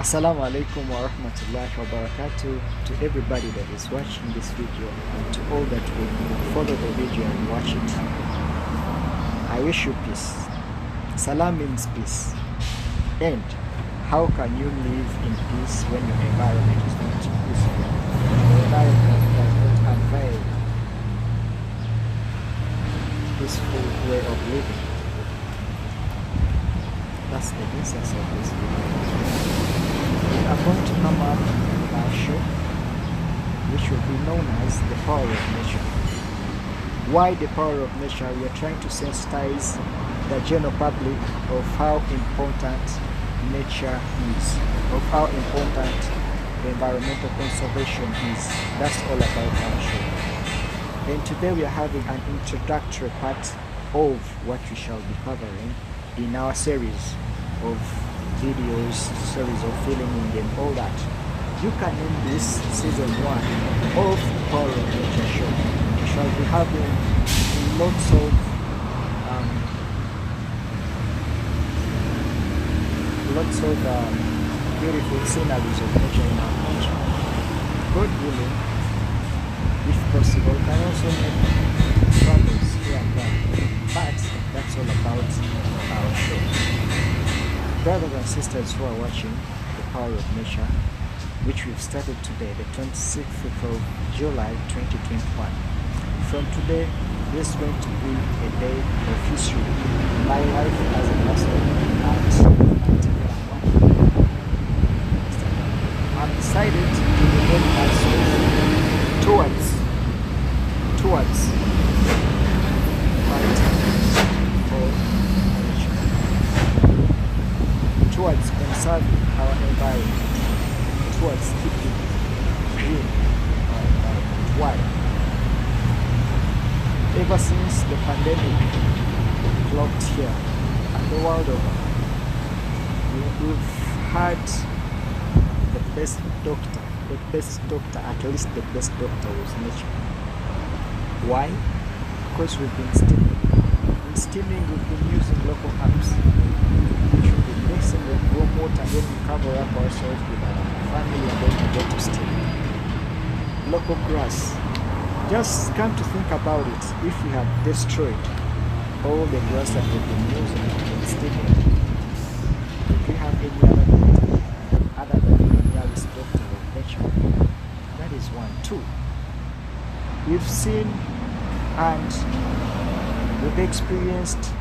Assalamu alaikum wa rahmatullahi wa barakatuh to everybody that is watching this video and to all that will follow the video and watch it. I wish you peace. Salam means peace. And how can you live in peace when your environment is not peaceful? Your environment does not avail peaceful way of living. That's the essence of this video. We are going to come up with our show, which will be known as the power of nature. Why the power of nature? We are trying to sensitize the general public of how important nature is, of how important environmental conservation is. That's all about our show. And today we are having an introductory part of what we shall be covering in our series of videos, series of filming and all that. You can name this season 1 of Power of Nature show. We shall be having lots of beautiful sceneries of nature in our country. God willing, if possible, can also make travels here and there. But that's all about our show. Brothers and sisters who are watching The Power of Nature, which we've started today, the 26th of July 2021. From today, this is going to be a day of history. My life as a pastor at I've decided to devote myself towards towards conserving our environment, towards keeping green our environment. Why? Ever since the pandemic clocked here and the world over, we've had the best doctor, at least the best doctor was nature. Why? Because we've been steaming. In steaming, we've been using local herbs, which we've been mixing with warm water, and then we cover up ourselves with our family, and then we go to steam. Local grass. Just come to think about it, if we had destroyed all the grass that we've been using in steaming, if we have any other than the nearest doctor of nature, that is one. Two, we've seen and we've experienced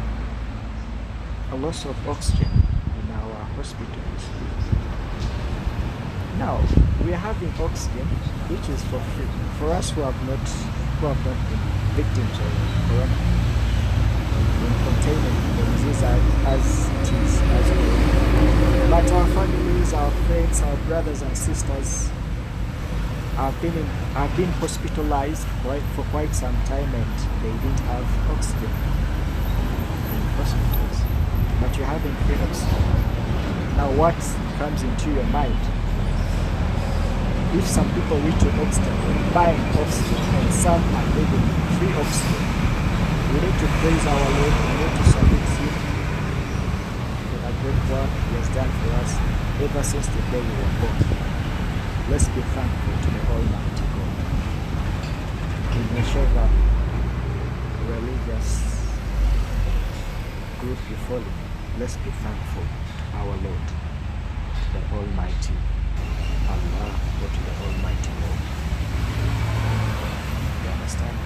a loss of oxygen in our hospitals. Now, we are having oxygen which is for free for us who have not been victims of corona, in containing the disease as it is as well. But our families, our friends, our brothers and sisters have been hospitalized for quite some time, and they didn't have oxygen in hospitals. But you're having free oxygen. Now what comes into your mind? If some people reach to oxygen, buying oxygen, and some are living free oxygen, we need to praise our Lord, we need to salute Him for the great work He has done for us ever since the day we were born. Let's be thankful to the Almighty God. In whichever religious group you follow, let's be thankful to our Lord, to the Almighty Allah, or to the Almighty Lord. You understand?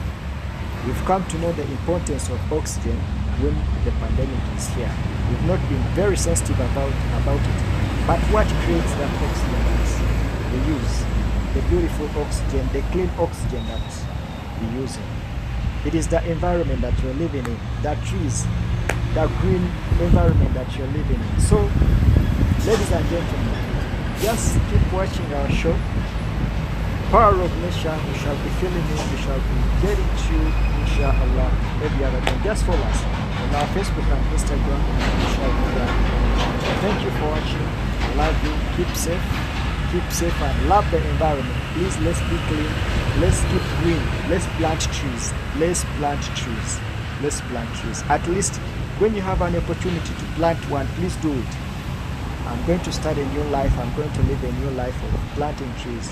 We've come to know the importance of oxygen when the pandemic is here. We've not been very sensitive about it. But what creates that oxygen that we use? The beautiful oxygen, the clean oxygen that we're using. It is the environment that you're living in, the trees, the green environment that you're living in. So, ladies and gentlemen, just keep watching our show, Power of Nature. We shall be filming, we shall be getting to you, inshallah, every other day. Just follow us on our Facebook and Instagram, inshallah. Thank you for watching. I love you. Keep safe and love the environment. Please, let's be clean, let's keep green, let's plant trees, At least when you have an opportunity to plant one, please do it. I'm going to start a new life. I'm going to live a new life of planting trees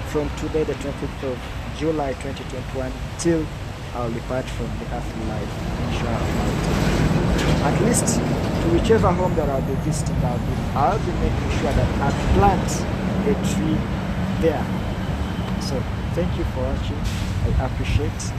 from today, the 25th of July 2021, till I'll depart from the earthly life, inshallah. At least to whichever home that I'll be visiting, I'll be making sure that I plant a tree there. So thank you for watching. I appreciate